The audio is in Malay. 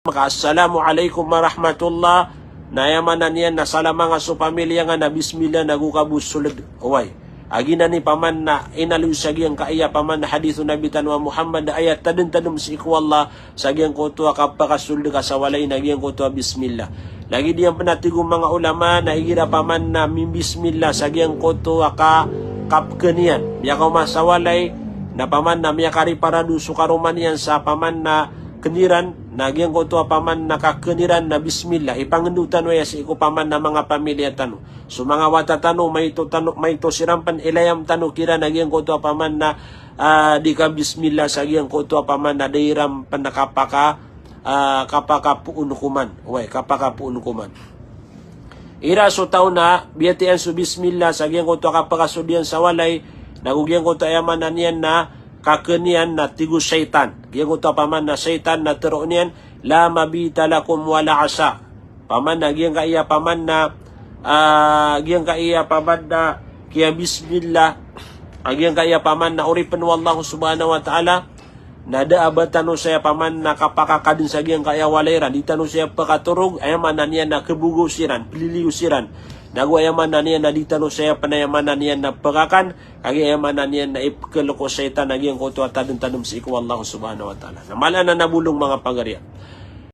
Maka assalamualaikum warahmatullah nayamanan yan na salama nga so pamilya nga na bismillah nagukabus sulod away. Agina ni paman na inalu sagyang kaaya paman na hadithu Nabi Tanwa Muhammad na ayat tadun si ikwallah sagyang kutuwa kapakasulod ka sa walay nagyang kutuwa bismillah. Lagi diyang panatigong mga ulama na igira paman na bismillah sagyang kutuwa ka kapkenian. Biya ka masawalay na paman na miyakari paradu sukaruman yan sa paman na keniran nagyang ko to paman nakakeniran na bismillah ipangendutan waya si ko paman na mga pamilya tano so mga wata tano may to sirampan ilayam tano kira nagyang ko to paman na di ka bismillah sagyang ko to paman na dairam panakapaka kapakapuun kuman way kapakapuun kuman ira so taw na biyatian su bismillah sagyang ko to kapakasudian sa walay nagugyang ko to ayamanan yan na kakenian na tigu syaitan. Giyang uta paman na syaitan na tero niyan la mabita lakum wala asa. Paman na giyang kaiya paman na kiya bismillah. Giyang kaiya paman na uripan wallahu subhanahu wa ta'ala na daabatan saya paman na kapakakadin sa giyang kaya walairan. Ditano siya pakaturog ayaman na niya na kebugusiran, pililiusiran. Nagwayaman na niya na ditano saya panayaman na niya na pagakan kagayaman na niya na ipkaloko syaitan nagyang kuto at tadun-tadum si ikwallahu subhanahu wa ta'ala. Namala na nabulong mga pagariya.